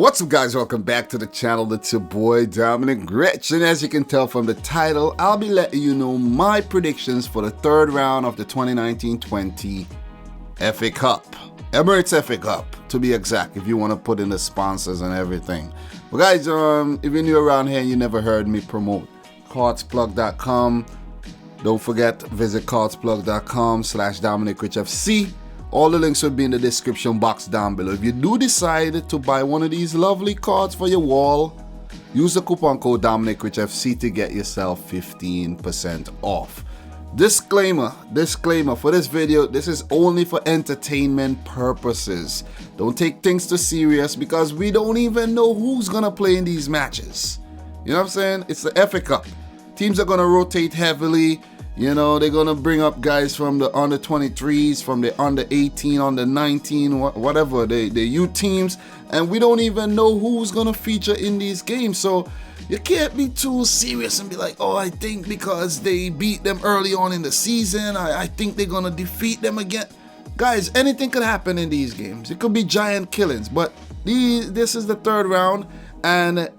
What's up, guys? Welcome back to the channel. It's your boy Dominic Rich, and as you can tell from the title, I'll be letting you know my predictions for the third round of the 2019-20 FA Cup, Emirates FA Cup to be exact, if you want to put in the sponsors and everything. But guys, if you're new around here and you never heard me promote cardsplug.com, don't forget, visit cardsplug.com/DominicRichFC. All the links will be in the description box down below. If you do decide to buy one of these lovely cards for your wall, use the coupon code DominicRichFC to get yourself 15% off. Disclaimer for this video, this is only for entertainment purposes. Don't take things too serious because we don't even know who's gonna play in these matches. You know what I'm saying? It's the FA Cup. Teams are gonna rotate heavily. You know, they're going to bring up guys from the under 23s, from the under 18, under 19, whatever, the youth teams. And we don't even know who's going to feature in these games. So you can't be too serious and be like, oh, I think because they beat them early on in the season, I think they're going to defeat them again. Guys, anything could happen in these games. It could be giant killings. But this is the third round. And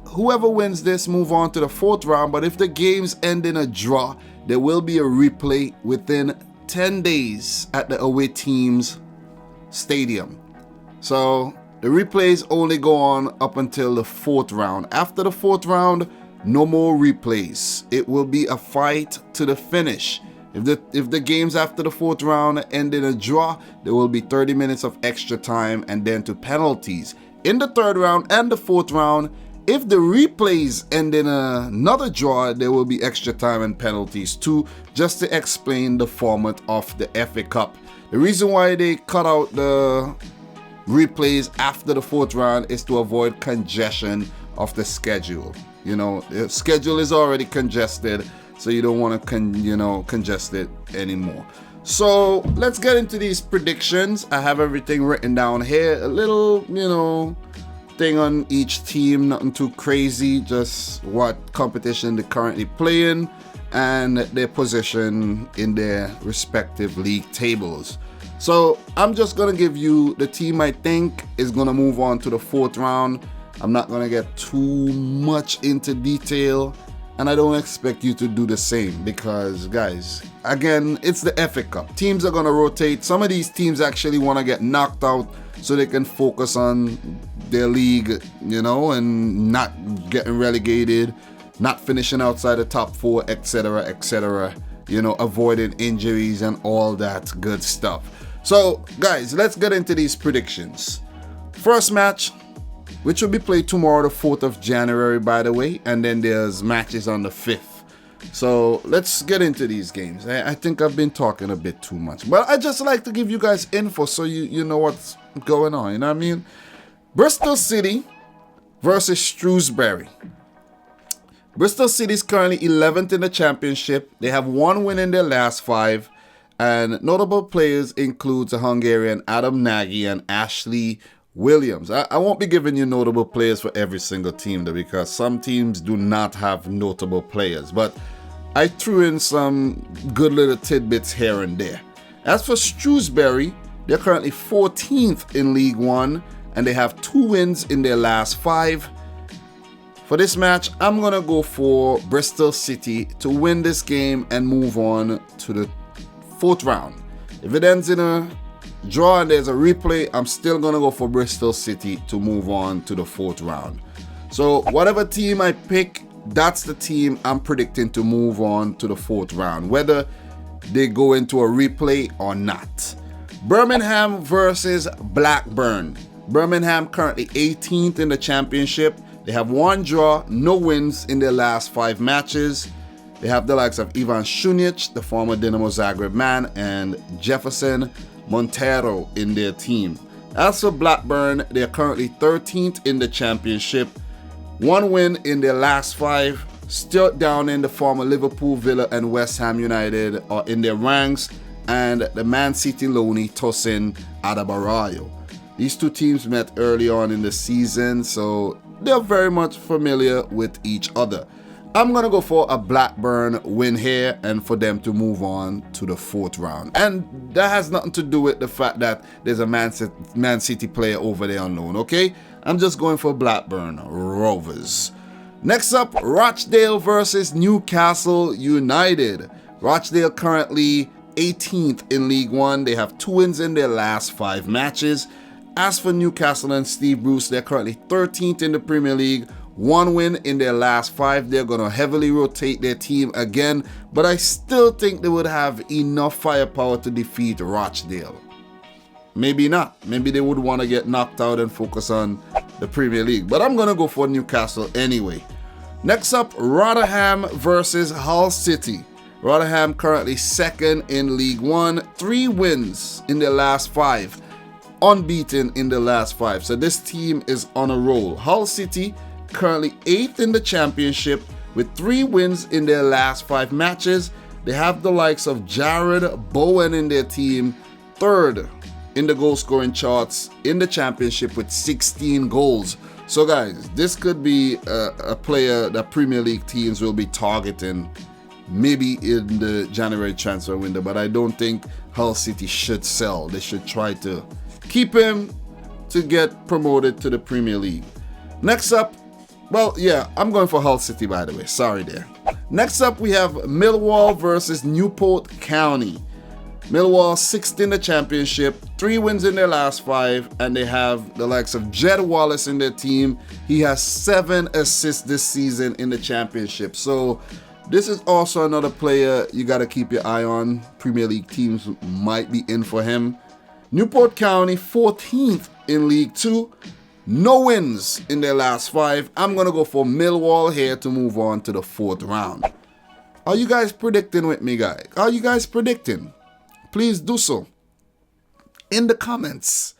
whoever wins this move on to the fourth round. But if the games end in a draw, there will be a replay within 10 days at the away team's stadium. So the replays only go on up until the fourth round. After the fourth round, no more replays. It will be a fight to the finish. If the games after the fourth round end in a draw, there will be 30 minutes of extra time and then to penalties. In the third round and the fourth round, if the replays end in another draw, there will be extra time and penalties too, just to explain the format of the FA Cup. The reason why they cut out the replays after the fourth round is to avoid congestion of the schedule. You know, the schedule is already congested, so you don't want to congest it anymore. So let's get into these predictions. I have everything written down here. A little, thing on each team, nothing too crazy, just what competition they're currently playing and their position in their respective league tables. So I'm just gonna give you the team I think is gonna move on to the fourth round. I'm not gonna get too much into detail, and I don't expect you to do the same because, guys, again, it's the FA Cup. Teams are gonna rotate. Some of these teams actually want to get knocked out so they can focus on their league, and not getting relegated, not finishing outside the top four, etc., avoiding injuries and all that good stuff. So, guys, let's get into these predictions. First match, which will be played tomorrow, the 4th of January, by the way, and then there's matches on the 5th. So let's get into these games. I think I've been talking a bit too much, but I just like to give you guys info so you know what's going on, you know what I mean? Bristol City versus Shrewsbury. Bristol City is currently 11th in the championship. They have one win in their last 5, and notable players includes a Hungarian Adam Nagy and Ashley Williams. I won't be giving you notable players for every single team though, because some teams do not have notable players, but I threw in some good little tidbits here and there. As for Shrewsbury, they're currently 14th in League One and they have 2 wins in their last 5. For this match, I'm gonna go for Bristol City to win this game and move on to the 4th round. If it ends in a draw and there's a replay, I'm still gonna go for Bristol City to move on to the 4th round. So whatever team I pick, that's the team I'm predicting to move on to the 4th round, whether they go into a replay or not. Birmingham versus Blackburn. Birmingham currently 18th in the championship. They have 1 draw, no wins in their last 5 matches. They have the likes of Ivan Šunjić, the former Dinamo Zagreb man, and Jefferson Montero in their team. As for Blackburn, they are currently 13th in the championship. 1 win in their last 5. Still down in the former Liverpool, Villa, and West Ham United are in their ranks, and the Man City loanee Tosin Adarabioyo. These 2 teams met early on in the season, so they're very much familiar with each other. I'm going to go for a Blackburn win here and for them to move on to the 4th round. And that has nothing to do with the fact that there's a Man City player over there on loan, okay? I'm just going for Blackburn Rovers. Next up, Rochdale versus Newcastle United. Rochdale currently 18th in League One. They have 2 wins in their last 5 matches. As for Newcastle and Steve Bruce, they're currently 13th in the Premier League. 1 win in their last 5. They're going to heavily rotate their team again, but I still think they would have enough firepower to defeat Rochdale. Maybe not. Maybe they would want to get knocked out and focus on the Premier League. But I'm going to go for Newcastle anyway. Next up, Rotherham versus Hull City. Rotherham currently 2nd in League One. 3 wins in their last 5. Unbeaten in the last 5. So this team is on a roll. Hull City currently 8th in the Championship with 3 wins in their last 5 matches. They have the likes of Jared Bowen in their team. 3rd in the goal scoring charts in the Championship with 16 goals. So guys, this could be a player that Premier League teams will be targeting maybe in the January transfer window, but I don't think Hull City should sell. They should try to keep him to get promoted to the Premier League. Next up, well, yeah, I'm going for Hull City, by the way. Sorry there. Next up, we have Millwall versus Newport County. Millwall 6th in the Championship, 3 wins in their last 5, and they have the likes of Jed Wallace in their team. He has 7 assists this season in the Championship. So this is also another player you got to keep your eye on. Premier League teams might be in for him. Newport County 14th in League 2. No wins in their last 5. I'm going to go for Millwall here to move on to the 4th round. Are you guys predicting with me, guys? Are you guys predicting? Please do so in the comments.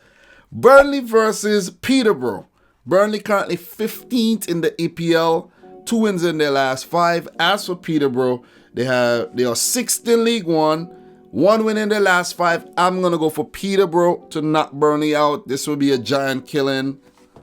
Burnley versus Peterborough. Burnley currently 15th in the EPL. 2 wins in their last 5. As for Peterborough, they are 6th in League 1. 1 win in their last 5. I'm going to go for Peterborough to knock Burnley out. This will be a giant killing.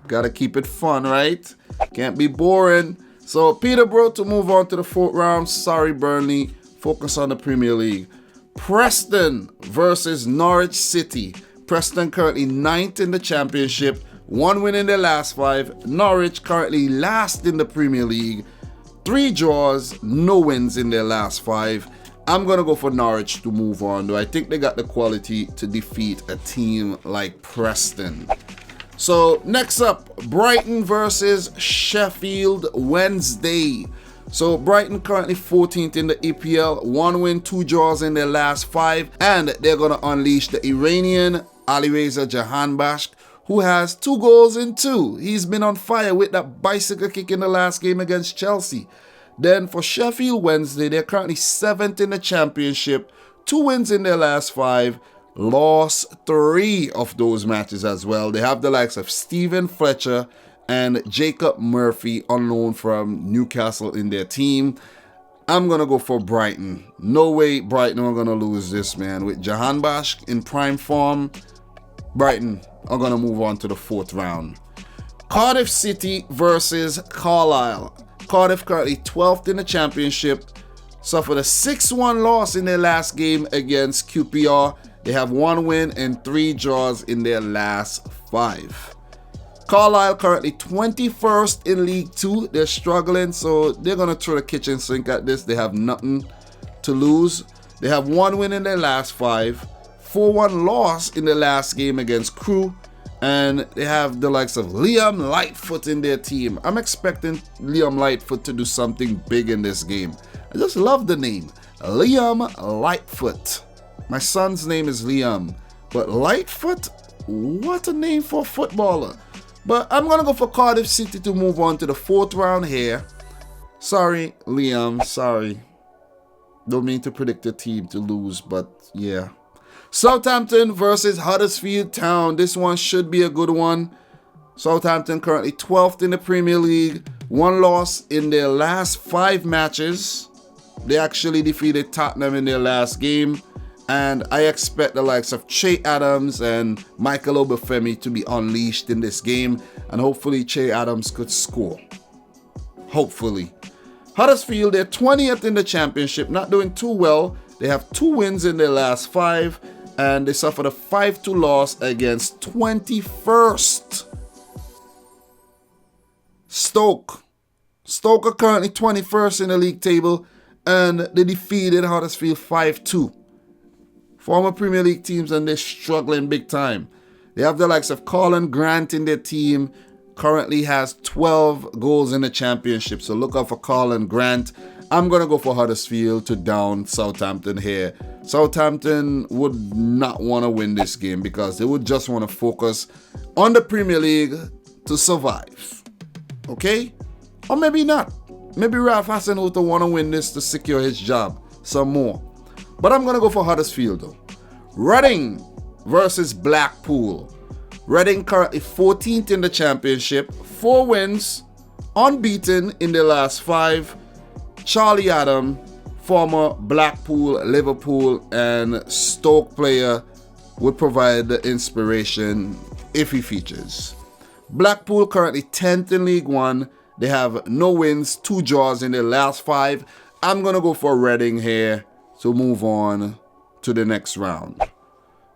Got to keep it fun, right? Can't be boring. So Peterborough to move on to the 4th round. Sorry, Burnley. Focus on the Premier League. Preston versus Norwich City. Preston currently 9th in the Championship. 1 win in their last 5. Norwich currently last in the Premier League. 3 draws, no wins in their last 5. I'm going to go for Norwich to move on, though I think they got the quality to defeat a team like Preston. So next up, Brighton versus Sheffield Wednesday. So Brighton currently 14th in the EPL, 1 win, 2 draws in their last 5, and they're going to unleash the Iranian Alireza Jahanbakhsh, who has 2 goals in 2. He's been on fire with that bicycle kick in the last game against Chelsea. Then for Sheffield Wednesday, they're currently 7th in the Championship, 2 wins in their last 5, lost 3 of those matches as well. They have the likes of Stephen Fletcher and Jacob Murphy on loan from Newcastle in their team. I'm going to go for Brighton. No way Brighton are going to lose this, man. With Jahanbakhsh in prime form, Brighton are going to move on to the 4th round. Cardiff City versus Carlisle. Cardiff currently 12th in the Championship. Suffered a 6-1 loss in their last game against QPR. They have 1 win and 3 draws in their last 5. Carlisle currently 21st in League 2. They're struggling, so they're going to throw the kitchen sink at this. They have nothing to lose. They have 1 win in their last 5, 4-1 loss in the last game against Crewe, and they have the likes of Liam Lightfoot in their team. I'm expecting Liam Lightfoot to do something big in this game. I just love the name, Liam Lightfoot. My son's name is Liam, but Lightfoot, what a name for a footballer. But I'm going to go for Cardiff City to move on to the 4th round here. Sorry, Liam. Sorry. Don't mean to predict the team to lose, but yeah. Southampton versus Huddersfield Town. This one should be a good one. Southampton currently 12th in the Premier League. 1 loss in their last 5 matches. They actually defeated Tottenham in their last game. And I expect the likes of Che Adams and Michael Obafemi to be unleashed in this game. And hopefully Che Adams could score. Hopefully. Huddersfield, they're 20th in the Championship. Not doing too well. They have 2 wins in their last 5. And they suffered a 5-2 loss against 21st Stoke. Stoke are currently 21st in the league table, and they defeated Huddersfield 5-2. Former Premier League teams, and they're struggling big time. They have the likes of Colin Grant in their team, currently has 12 goals in the championship, so look out for Colin Grant. I'm going to go for Huddersfield to down Southampton here. Southampton would not want to win this game because they would just want to focus on the Premier League to survive. Okay? Or maybe not. Maybe Ralph Hasenhuttl want to win this to secure his job some more. But I'm going to go for Huddersfield though. Reading versus Blackpool. Reading currently 14th in the championship. 4 wins, unbeaten in the last 5. Charlie Adam, former Blackpool, Liverpool, and Stoke player, would provide the inspiration if he features. Blackpool currently 10th in League One. They have no wins, 2 draws in their last 5. I'm going to go for Reading here to move on to the next round.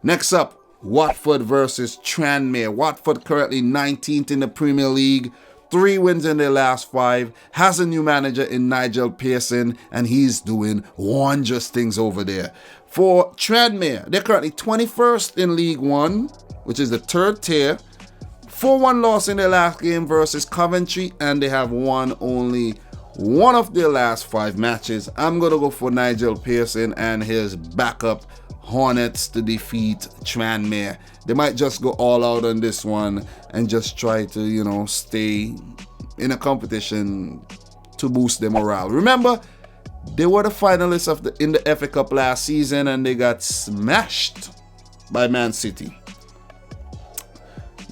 Next up, Watford versus Tranmere. Watford currently 19th in the Premier League. 3 wins in their last 5. Has a new manager in Nigel Pearson, and he's doing wondrous things over there. For Tranmere, they're currently 21st in League One, which is the 3rd tier. 4-1 loss in their last game versus Coventry, and they have won only 1 of their last 5 matches. I'm going to go for Nigel Pearson and his backup Hornets to defeat Tranmere. They might just go all out on this one and just try to, stay in a competition to boost their morale. Remember, they were the finalists in the FA Cup last season, and they got smashed by Man City.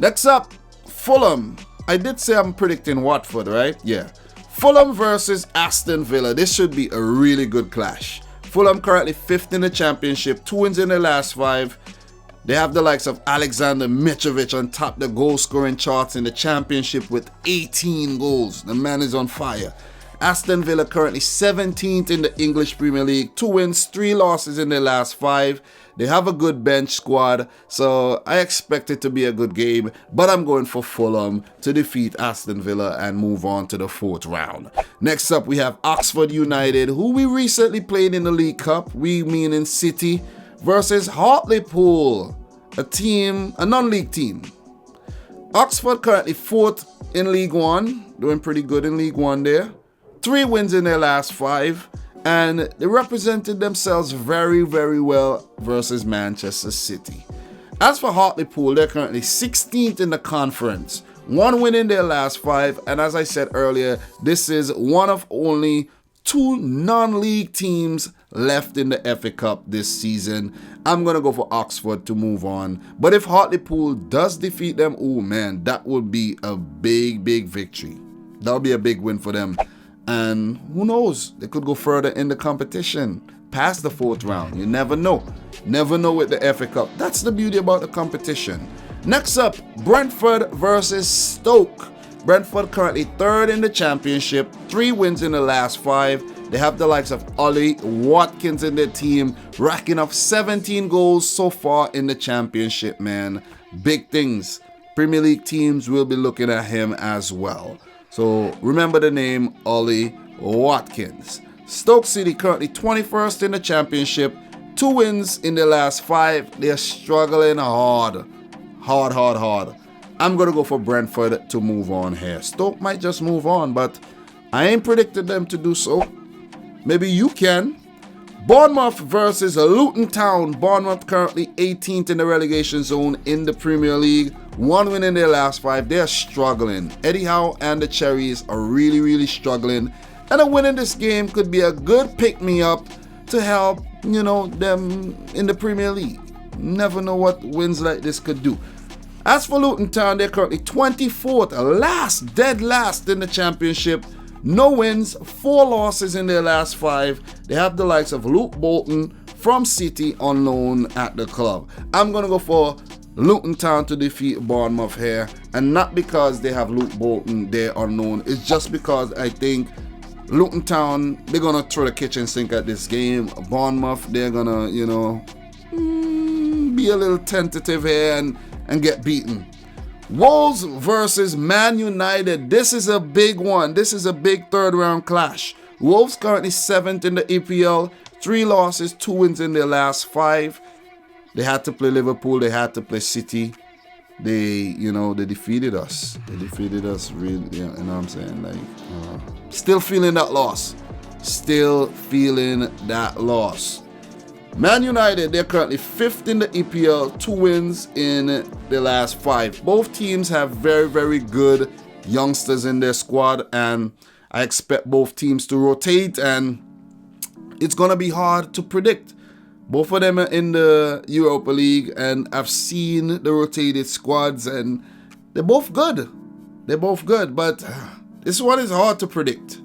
Next up, Fulham. I did say I'm predicting Watford, right? Yeah. Fulham versus Aston Villa. This should be a really good clash. Fulham currently 5th in the championship, 2 wins in the last 5. They have the likes of Alexander Mitrovic on top the goal scoring charts in the championship with 18 goals. The man is on fire. Aston Villa currently 17th in the English Premier League, 2 wins, 3 losses in their last 5. They have a good bench squad, so I expect it to be a good game, but I'm going for Fulham to defeat Aston Villa and move on to the 4th round. Next up, we have Oxford United, who we recently played in the League Cup, we meaning City, versus Hartlepool, a non-league team. Oxford currently 4th in League One, doing pretty good in League One there. 3 wins in their last 5. And they represented themselves very, very well versus Manchester City. As for Hartlepool, they're currently 16th in the conference. 1 win in their last 5. And as I said earlier, this is one of only 2 non-league teams left in the FA Cup this season. I'm going to go for Oxford to move on. But if Hartlepool does defeat them, oh man, that would be a big, big victory. That'll be a big win for them. And who knows, they could go further in the competition, past the 4th round. You never know. Never know with the FA Cup. That's the beauty about the competition. Next up, Brentford versus Stoke. Brentford currently 3rd in the championship, 3 wins in the last 5. They have the likes of Ollie Watkins in their team, racking up 17 goals so far in the championship, man. Big things. Premier League teams will be looking at him as well. So remember the name, Ollie Watkins. Stoke City currently 21st in the championship. 2 wins in their last 5. They're struggling hard. I'm going to go for Brentford to move on here. Stoke might just move on, but I ain't predicted them to do so. Maybe you can. Bournemouth versus Luton Town. Bournemouth currently 18th in the relegation zone in the Premier League. 1 win in their last 5. They're struggling. Eddie Howe and the Cherries are really, really struggling. And a win in this game could be a good pick-me-up to help, them in the Premier League. Never know what wins like this could do. As for Luton Town, they're currently 24th, dead last in the championship. No wins, 4 losses in their last 5. They have the likes of Luke Bolton from City on loan at the club. I'm going to go for Luton Town to defeat Bournemouth here. And not because they have Luke Bolton there on loan. It's just because I think Luton Town, they're going to throw the kitchen sink at this game. Bournemouth, they're going to, be a little tentative here and get beaten. Wolves versus Man United. This is a big one. This is a big third round clash. Wolves currently 7th in the EPL. 3 losses, 2 wins in their last 5. They had to play Liverpool. They had to play City. They defeated us. They defeated us really, you know what I'm saying? Like, still feeling that loss. Still feeling that loss. Man United, they're currently 5th in the EPL, 2 wins in the last 5. Both teams have very, very good youngsters in their squad, and I expect both teams to rotate, and it's going to be hard to predict. Both of them are in the Europa League, and I've seen the rotated squads, and they're both good. They're both good, but this one is hard to predict.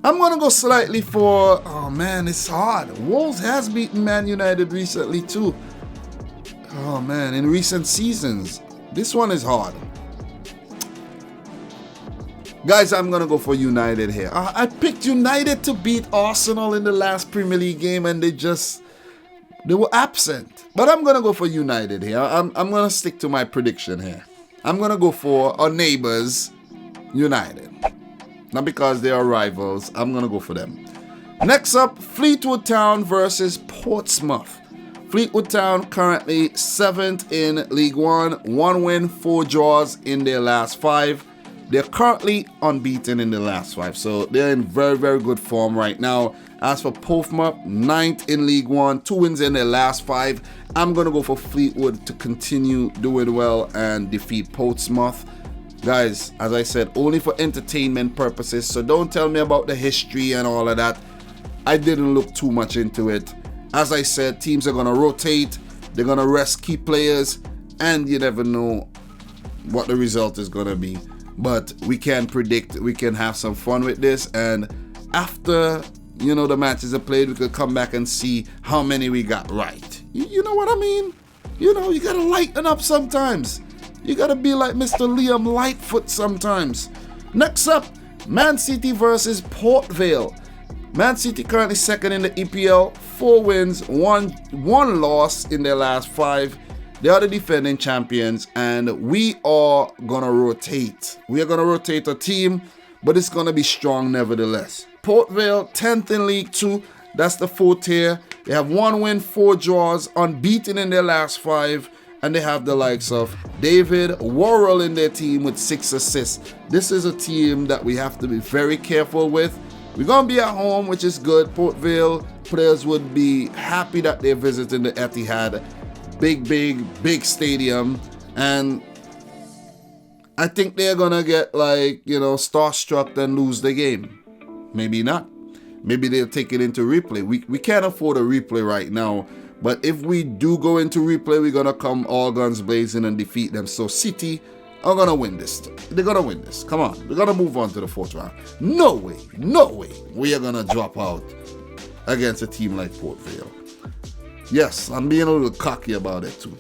I'm going to go slightly for, oh man, it's hard. Wolves has beaten Man United recently too. Oh man, in recent seasons. This one is hard. Guys, I'm going to go for United here. I picked United to beat Arsenal in the last Premier League game, and they were absent. But I'm going to go for United here. I'm going to stick to my prediction here. I'm going to go for our neighbors, United. Not because they are rivals. I'm going to go for them. Next up, Fleetwood Town versus Portsmouth. Fleetwood Town currently 7th in League One. 1 win, 4 draws in their last 5. They're currently unbeaten in the last 5. So they're in very, very good form right now. As for Portsmouth, 9th in League One. 2 wins in their last 5. I'm going to go for Fleetwood to continue doing well and defeat Portsmouth. Guys, as I said, only for entertainment purposes. So don't tell me about the history and all of that. I didn't look too much into it. As I said, teams are going to rotate. They're going to rest key players. And you never know what the result is going to be. But we can predict. We can have some fun with this. And after, the matches are played, we could come back and see how many we got right. You know what I mean? You got to lighten up sometimes. You got to be like Mr. Liam Lightfoot sometimes. Next up, Man City versus Port Vale. Man City currently 2nd in the EPL. 4 wins, one loss in their last 5. They are the defending champions, and we are going to rotate. We are going to rotate a team, but it's going to be strong nevertheless. Port Vale, 10th in League 2. That's the 4th tier. They have 1 win, 4 draws, unbeaten in their last 5. And they have the likes of David Worrell in their team with 6 assists. This is a team that we have to be very careful with. We're going to be at home, which is good. Port Vale players would be happy that they're visiting the Etihad. Big stadium. And I think they're going to get starstruck and lose the game. Maybe not. Maybe they'll take it into replay. We can't afford a replay right now. But if we do go into replay, we're going to come all guns blazing and defeat them. So City are going to win this. They're going to win this. Come on. They're going to move on to the 4th round. No way we are going to drop out against a team like Port Vale. Yes, I'm being a little cocky about it too.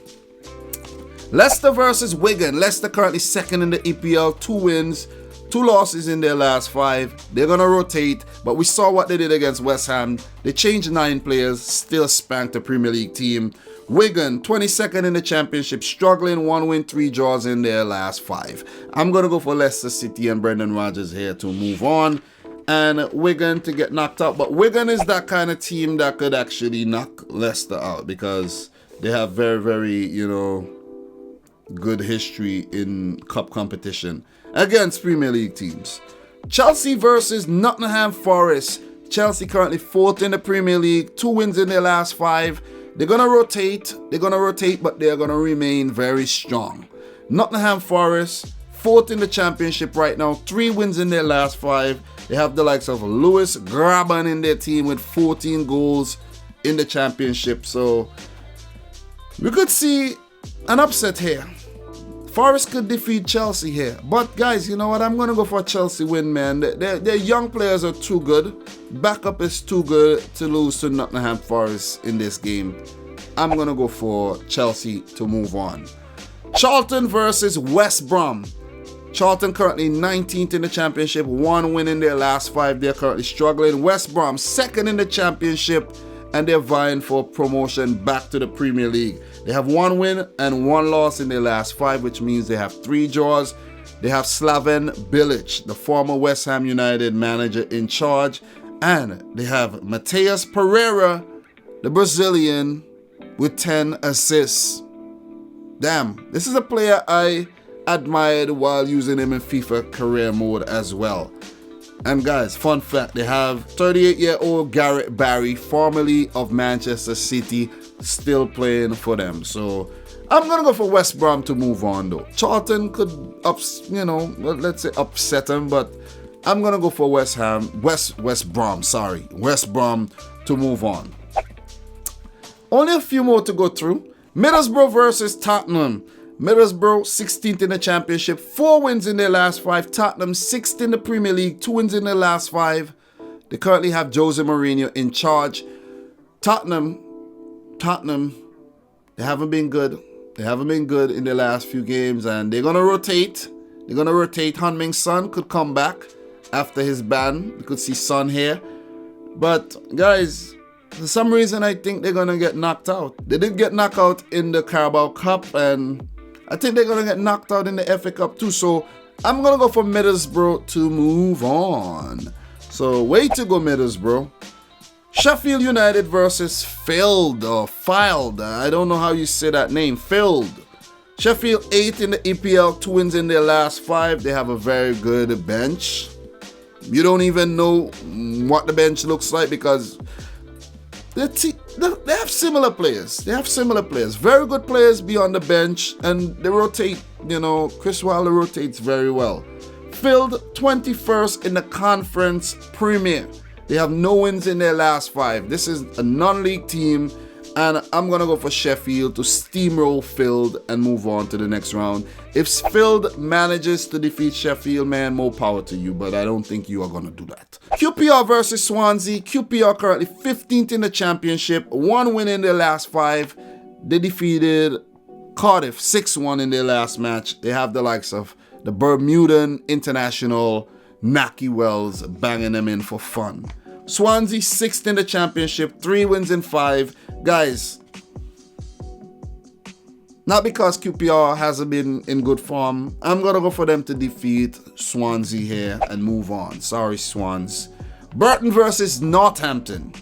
Leicester versus Wigan. Leicester currently 2nd in the EPL. 2 wins, 2 losses in their last 5. They're going to rotate, but we saw what they did against West Ham. They changed 9 players, still spanked the Premier League team. Wigan, 22nd in the Championship, struggling, 1 win, 3 draws in their last 5. I'm going to go for Leicester City and Brendan Rodgers here to move on. And Wigan to get knocked out. But Wigan is that kind of team that could actually knock Leicester out because they have very, very, good history in cup competition against Premier League teams. Chelsea versus Nottingham Forest. Chelsea currently 4th in the Premier League. 2 wins in their last 5. They're going to rotate. But they're going to remain very strong. Nottingham Forest, 4th in the Championship right now. 3 wins in their last 5. They have the likes of Lewis Graben in their team with 14 goals in the Championship. So we could see an upset here. Forest could defeat Chelsea here. But guys, you know what? I'm going to go for a Chelsea win, man. Their young players are too good. Backup is too good to lose to Nottingham Forest in this game. I'm going to go for Chelsea to move on. Charlton versus West Brom. Charlton currently 19th in the Championship. 1 win in their last 5. They're currently struggling. West Brom 2nd in the Championship. and they're vying for promotion back to the Premier League. They have 1 win and 1 loss in their last 5, which means they have 3 draws. They have Slaven Bilic, the former West Ham United manager, in charge. And they have Mateus Pereira, the Brazilian, with 10 assists. Damn, this is a player I admired while using him in FIFA career mode as well. And guys, fun fact, they have 38-year-old Gareth Barry, formerly of Manchester City, still playing for them. So I'm going to go for West Brom to move on though. Charlton could, let's say upset them, but I'm going to go for West Brom to move on. Only a few more to go through. Middlesbrough versus Tottenham. Middlesbrough 16th in the Championship, 4 wins in their last 5. Tottenham 6th in the Premier League, 2 wins in their last 5. They currently have Jose Mourinho in charge. Tottenham, they haven't been good. They haven't been good in the last few games, and they're going to rotate. Heung-min Son could come back after his ban. You could see Son here. But guys, for some reason, I think they're going to get knocked out. They did get knocked out in the Carabao Cup, and I think they're going to get knocked out in the FA Cup too. So I'm going to go for Middlesbrough to move on. So way to go, Middlesbrough. Sheffield United versus Field. I don't know how you say that name. Field. Sheffield 8th in the EPL, 2 wins in their last 5. They have a very good bench. You don't even know what the bench looks like because they have similar players. Very good players beyond the bench, and they rotate. Chris Wilder rotates very well. Field 21st in the Conference Premier. They have no wins in their last 5. This is a non-league team, and I'm going to go for Sheffield to steamroll Field and move on to the next round. If Field manages to defeat Sheffield, man, more power to you, but I don't think you are going to do that. QPR versus Swansea. QPR currently 15th in the Championship, 1 win in their last 5. They defeated Cardiff 6-1 in their last match. They have the likes of the Bermudan international Naki Wells banging them in for fun. Swansea 6th in the Championship, 3 wins in 5. Guys, not because QPR hasn't been in good form, I'm going to go for them to defeat Swansea here and move on. Sorry, Swans. Burton versus Northampton.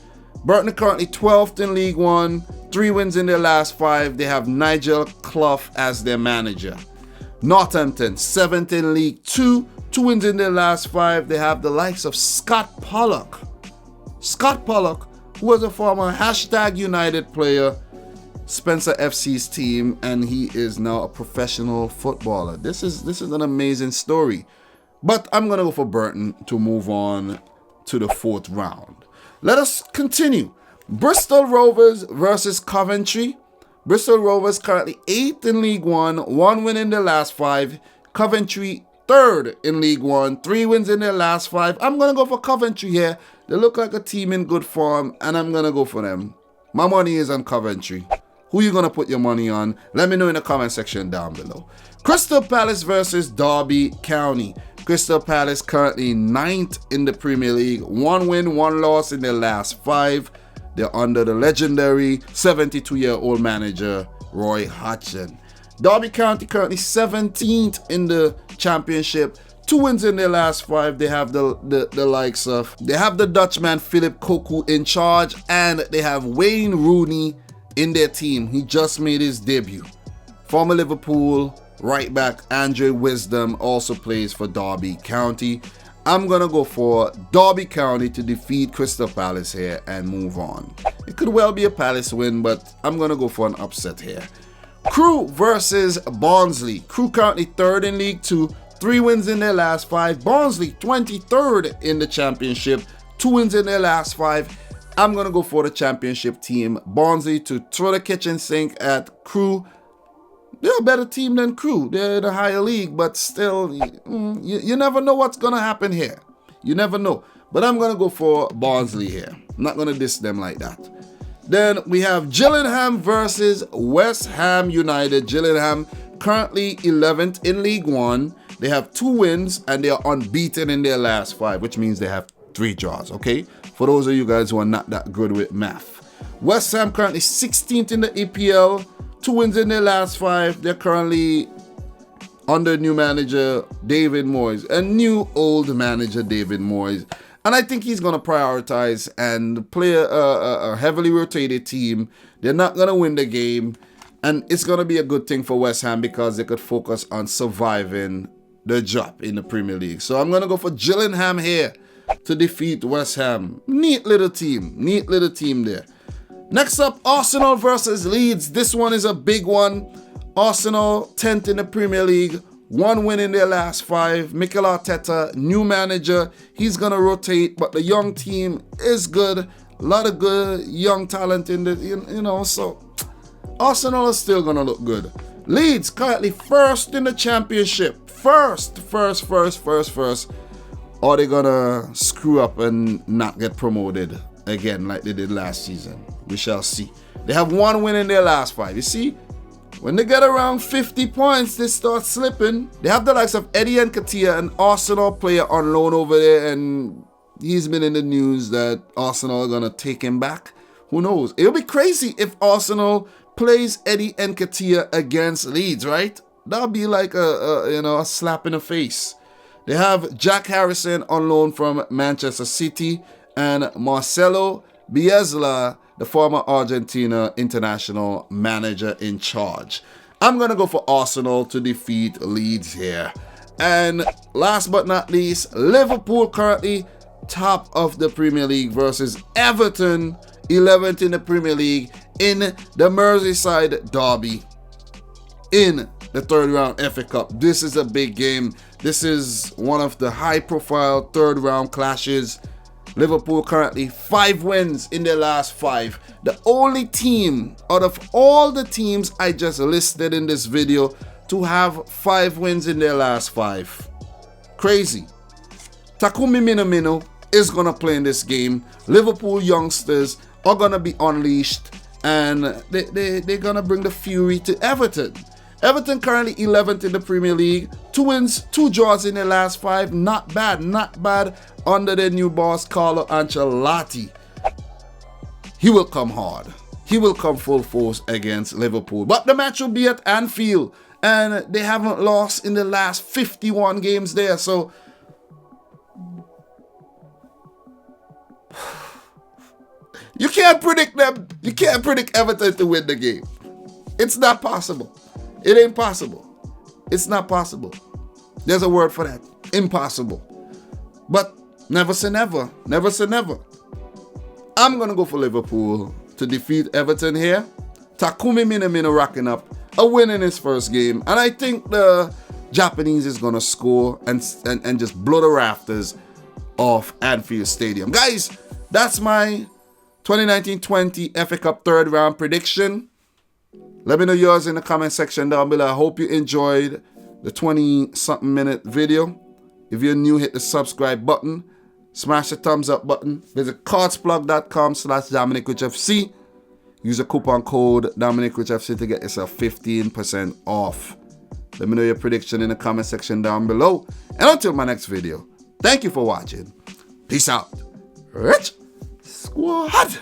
Burton currently 12th in League One, 3 wins in their last 5. They have Nigel Clough as their manager. Northampton 7th in League 2, 2 wins in their last 5. They have the likes of Scott Pollock, who was a former #United player, Spencer FC's team, and he is now a professional footballer. This is an amazing story. But I'm going to go for Burton to move on to the 4th round. Let us continue. Bristol Rovers versus Coventry. Bristol Rovers currently 8th in League 1, 1 win in their last 5. Coventry 3rd in League 1, 3 wins in their last 5. I'm going to go for Coventry here. They look like a team in good form, and I'm going to go for them. My money is on Coventry. Who you going to put your money on? Let me know in the comment section down below. Crystal Palace versus Derby County. Crystal Palace currently 9th in the Premier League. 1 win, 1 loss in their last 5. They're under the legendary 72-year-old manager, Roy Hodgson. Derby County currently 17th in the Championship. 2 wins in their last 5. They have the likes of, they have the Dutchman Philip Cocu in charge, and they have Wayne Rooney in their team. He just made his debut. Former Liverpool right back Andre Wisdom also plays for Derby County. I'm going to go for Derby County to defeat Crystal Palace here and move on. It could well be a Palace win, but I'm going to go for an upset here. Crewe versus Barnsley. Crewe currently 3rd in League 2, 3 wins in their last 5. Barnsley 23rd in the Championship, 2 wins in their last 5. I'm going to go for the Championship team, Barnsley, to throw the kitchen sink at Crewe. They're a better team than Crewe. They're in a higher league, but still, you never know what's going to happen here. You never know. But I'm going to go for Barnsley here. I'm not going to diss them like that. Then we have Gillingham versus West Ham United. Gillingham currently 11th in League 1. They have 2 wins and they are unbeaten in their last 5, which means they have 3 draws, okay? For those of you guys who are not that good with math. West Ham currently 16th in the EPL, 2 wins in their last 5. They're currently under new manager David Moyes, a new old manager David Moyes. And I think he's going to prioritize and play a heavily rotated team. They're not going to win the game. And it's going to be a good thing for West Ham because they could focus on surviving the drop in the Premier League. So I'm going to go for Gillingham here to defeat West Ham. Neat little team there. Next up, Arsenal versus Leeds. This one is a big one. Arsenal 10th in the Premier League. 1 win in their last 5. Mikel Arteta, new manager. He's going to rotate, but the young team is good. A lot of good young talent in the, so Arsenal is still going to look good. Leeds currently 1st in the championship. First. Or they going to screw up and not get promoted again like they did last season. We shall see. They have 1 win in their last 5. You see? When they get around 50 points, they start slipping. They have the likes of Eddie Nketiah, an Arsenal player on loan over there, and he's been in the news that Arsenal are going to take him back. Who knows? It'll be crazy if Arsenal plays Eddie Nketiah against Leeds, right? That'll be like a slap in the face. They have Jack Harrison on loan from Manchester City and Marcelo Bielsa, the former Argentina international manager in charge. I'm going to go for Arsenal to defeat Leeds here. And last but not least, Liverpool currently top of the Premier League versus Everton, 11th in the Premier League in the Merseyside derby in the 3rd round FA Cup. This is a big game. This is one of the high-profile 3rd round clashes. Liverpool currently 5 wins in their last 5. The only team out of all the teams I just listed in this video to have 5 wins in their last 5. Crazy. Takumi Minamino is going to play in this game. Liverpool youngsters are going to be unleashed and they're going to bring the fury to Everton. Everton currently 11th in the Premier League. 2 wins, 2 draws in their last 5. Not bad under their new boss, Carlo Ancelotti. He will come hard. He will come full force against Liverpool. But the match will be at Anfield. And they haven't lost in the last 51 games there. So you can't predict them. You can't predict Everton to win the game. It's not possible. It ain't possible. It's not possible. There's a word for that. Impossible. But never say never. Never say never. I'm going to go for Liverpool to defeat Everton here. Takumi Minamino racking up a win in his first game. And I think the Japanese is going to score and just blow the rafters off Anfield Stadium. Guys, that's my 2019-20 FA Cup 3rd round prediction. Let me know yours in the comment section down below. I hope you enjoyed the 20-something minute video. If you're new, hit the subscribe button. Smash the thumbs up button. Visit cardsplug.com/DominicRichFC. Use the coupon code DominicRichFC to get yourself 15% off. Let me know your prediction in the comment section down below. And until my next video, thank you for watching. Peace out. Rich Squad.